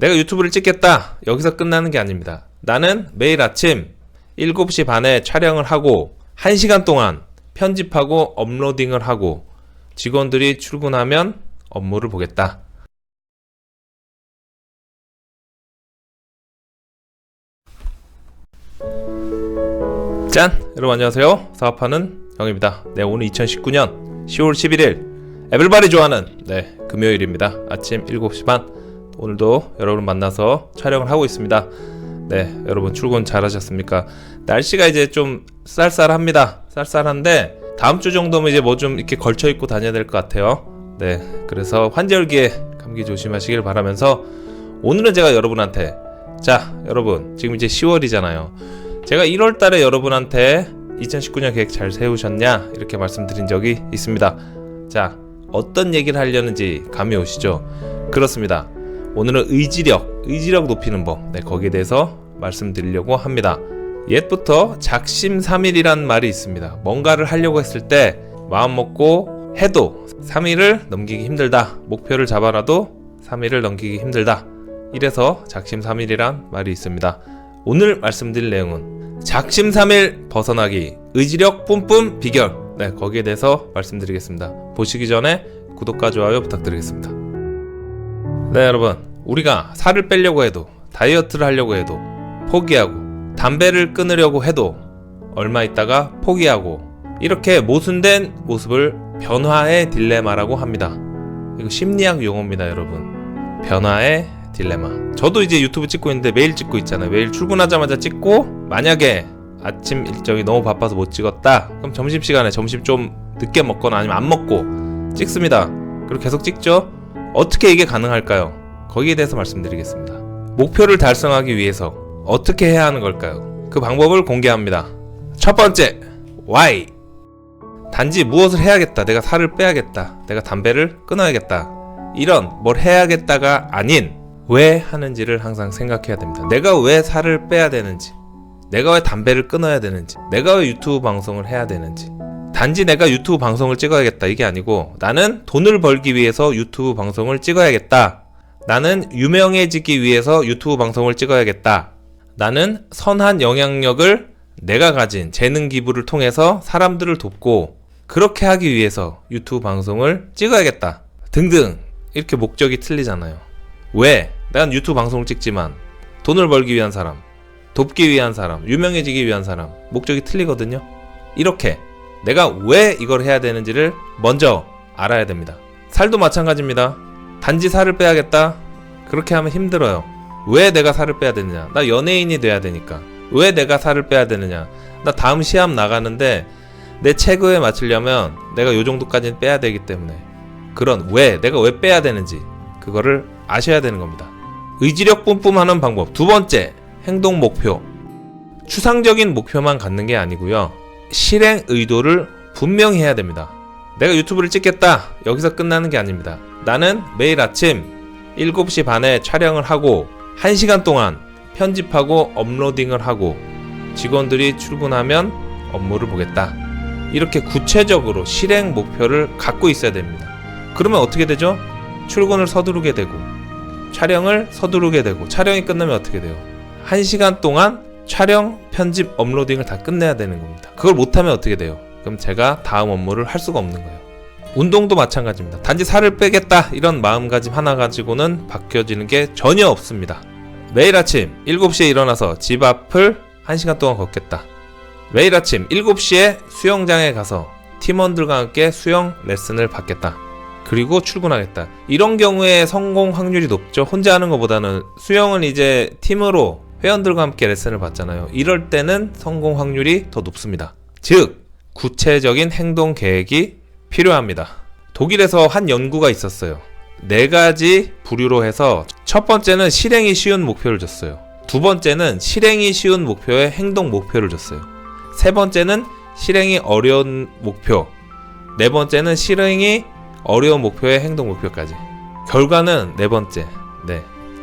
내가 유튜브를 찍겠다. 여기서 끝나는 게 아닙니다. 나는 매일 아침 7시 반에 촬영을 하고 1시간 동안 편집하고 업로딩을 하고 직원들이 출근하면 업무를 보겠다. 짠! 여러분 안녕하세요. 사업하는 형입니다. 네, 오늘 2019년 10월 11일 에블바리 좋아하는 금요일입니다. 아침 7시 반 오늘도 여러분 만나서 촬영을 하고 있습니다. 네, 여러분 출근 잘 하셨습니까? 날씨가 이제 좀 쌀쌀합니다. 쌀쌀한데 다음 주 정도면 이제 뭐 좀 이렇게 걸쳐 입고 다녀야 될 것 같아요. 네, 그래서 환절기에 감기 조심하시길 바라면서 오늘은 제가 여러분한테 여러분 지금 이제 10월이잖아요. 제가 1월 달에 여러분한테 2019년 계획 잘 세우셨냐 이렇게 말씀드린 적이 있습니다. 자, 어떤 얘기를 하려는지 감이 오시죠? 그렇습니다. 오늘은 의지력 높이는 법, 거기에 대해서 말씀드리려고 합니다. 옛부터 작심삼일이란 말이 있습니다. 뭔가를 하려고 했을 때 마음 먹고 해도 3일을 넘기기 힘들다. 목표를 잡아놔도 3일을 넘기기 힘들다. 이래서 작심삼일이란 말이 있습니다. 오늘 말씀드릴 내용은 작심삼일 벗어나기 의지력 뿜뿜 비결, 거기에 대해서 말씀드리겠습니다. 보시기 전에 구독과 좋아요 부탁드리겠습니다. 네, 여러분, 우리가 살을 빼려고 해도 다이어트를 하려고 해도 포기하고 담배를 끊으려고 해도 얼마 있다가 포기하고 이렇게 모순된 모습을 변화의 딜레마라고 합니다. 이거 심리학 용어입니다, 여러분. 변화의 딜레마. 저도 이제 유튜브 찍고 있는데 매일 찍고 있잖아요. 매일 출근하자마자 찍고 만약에 아침 일정이 너무 바빠서 못 찍었다 그럼 점심시간에 점심 좀 늦게 먹거나 아니면 안 먹고 찍습니다. 그리고 계속 찍죠. 어떻게 이게 가능할까요? 거기에 대해서 말씀드리겠습니다. 목표를 달성하기 위해서 어떻게 해야 하는 걸까요? 그 방법을 공개합니다. 첫 번째, why. 단지 무엇을 해야겠다. 내가 살을 빼야겠다. 내가 담배를 끊어야겠다. 이런 뭘 해야겠다가 아닌 왜 하는지를 항상 생각해야 됩니다. 내가 왜 살을 빼야 되는지, 내가 왜 담배를 끊어야 되는지, 내가 왜 유튜브 방송을 해야 되는지. 단지 내가 유튜브 방송을 찍어야겠다 이게 아니고 나는 돈을 벌기 위해서 유튜브 방송을 찍어야겠다. 나는 유명해지기 위해서 유튜브 방송을 찍어야겠다. 나는 선한 영향력을 내가 가진 재능 기부를 통해서 사람들을 돕고 그렇게 하기 위해서 유튜브 방송을 찍어야겠다. 등등 이렇게 목적이 틀리잖아요. 왜? 난 유튜브 방송을 찍지만 돈을 벌기 위한 사람, 돕기 위한 사람, 유명해지기 위한 사람 목적이 틀리거든요. 이렇게 내가 왜 이걸 해야 되는지를 먼저 알아야 됩니다. 살도 마찬가지입니다. 단지 살을 빼야겠다? 그렇게 하면 힘들어요. 왜 내가 살을 빼야 되느냐? 나 연예인이 돼야 되니까. 왜 내가 살을 빼야 되느냐? 나 다음 시합 나가는데 내 체급에 맞추려면 내가 요 정도까지는 빼야 되기 때문에 그런 내가 왜 빼야 되는지 그거를 아셔야 되는 겁니다. 의지력 뿜뿜하는 방법. 두 번째, 행동 목표. 추상적인 목표만 갖는 게 아니고요. 실행 의도를 분명히 해야 됩니다. 내가 유튜브를 찍겠다. 여기서 끝나는 게 아닙니다. 나는 매일 아침 7시 반에 촬영을 하고 1시간 동안 편집하고 업로딩을 하고 직원들이 출근하면 업무를 보겠다. 이렇게 구체적으로 실행 목표를 갖고 있어야 됩니다. 그러면 어떻게 되죠? 출근을 서두르게 되고 촬영을 서두르게 되고 촬영이 끝나면 어떻게 돼요? 1시간 동안 촬영, 편집, 업로딩을 다 끝내야 되는 겁니다. 그걸 못하면 어떻게 돼요? 그럼 제가 다음 업무를 할 수가 없는 거예요. 운동도 마찬가지입니다. 단지 살을 빼겠다 이런 마음가짐 하나 가지고는 바뀌어지는 게 전혀 없습니다. 매일 아침 7시에 일어나서 집 앞을 1시간 동안 걷겠다. 매일 아침 7시에 수영장에 가서 팀원들과 함께 수영 레슨을 받겠다. 그리고 출근하겠다. 이런 경우에 성공 확률이 높죠. 혼자 하는 것보다는 수영은 이제 팀으로 회원들과 함께 레슨을 받잖아요. 이럴 때는 성공 확률이 더 높습니다. 즉, 구체적인 행동 계획이 필요합니다. 독일에서 한 연구가 있었어요. 4가지 부류로 해서 첫 번째는 실행이 쉬운 목표를 줬어요. 두 번째는 실행이 쉬운 목표에 행동 목표를 줬어요. 세 번째는 실행이 어려운 목표. 네 번째는 실행이 어려운 목표에 행동 목표까지. 결과는 네 번째.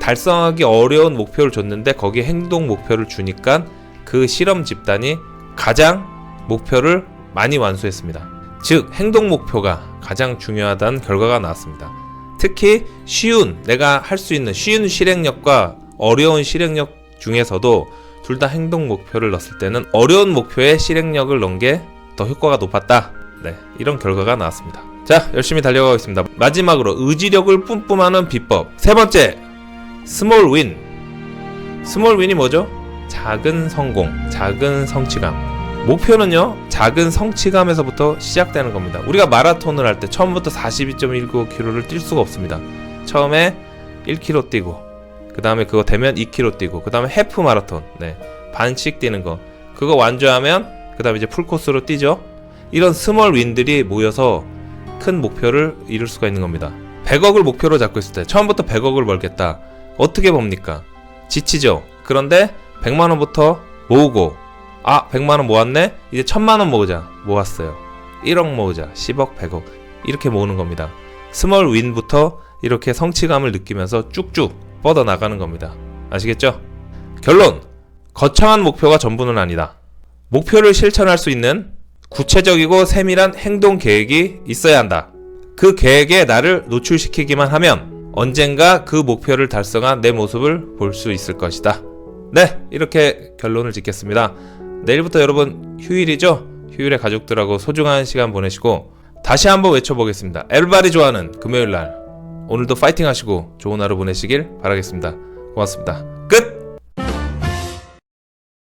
달성하기 어려운 목표를 줬는데 거기에 행동 목표를 주니까 그 실험 집단이 가장 목표를 많이 완수했습니다. 즉 행동 목표가 가장 중요하다는 결과가 나왔습니다. 특히 내가 할 수 있는 쉬운 실행력과 어려운 실행력 중에서도 둘 다 행동 목표를 넣었을 때는 어려운 목표에 실행력을 넣은 게 더 효과가 높았다. 네, 이런 결과가 나왔습니다. 자, 열심히 달려가겠습니다. 마지막으로 의지력을 뿜뿜하는 비법. 세 번째, 스몰 윈. 스몰 윈이 뭐죠? 작은 성공, 작은 성취감. 목표는요, 작은 성취감에서부터 시작되는 겁니다. 우리가 마라톤을 할 때 처음부터 42.195km를 뛸 수가 없습니다. 처음에 1km 뛰고, 그 다음에 그거 되면 2km 뛰고, 그 다음에 해프 마라톤, 네, 반씩 뛰는 거. 그거 완주하면 그 다음에 이제 풀코스로 뛰죠. 이런 스몰 윈들이 모여서 큰 목표를 이룰 수가 있는 겁니다. 100억을 목표로 잡고 있을 때 처음부터 100억을 벌겠다. 어떻게 봅니까? 지치죠. 그런데 100만원부터 모으고 100만원 모았네? 이제 1000만원 모으자. 모았어요. 1억 모으자. 10억, 100억 이렇게 모으는 겁니다. 스몰 윈부터 이렇게 성취감을 느끼면서 쭉쭉 뻗어나가는 겁니다. 아시겠죠? 결론! 거창한 목표가 전부는 아니다. 목표를 실천할 수 있는 구체적이고 세밀한 행동 계획이 있어야 한다. 그 계획에 나를 노출시키기만 하면 언젠가 그 목표를 달성한 내 모습을 볼 수 있을 것이다. 네, 이렇게 결론을 짓겠습니다. 내일부터 여러분 휴일이죠? 휴일에 가족들하고 소중한 시간 보내시고 다시 한번 외쳐보겠습니다. 에브리바디 좋아하는 금요일날 오늘도 파이팅 하시고 좋은 하루 보내시길 바라겠습니다. 고맙습니다.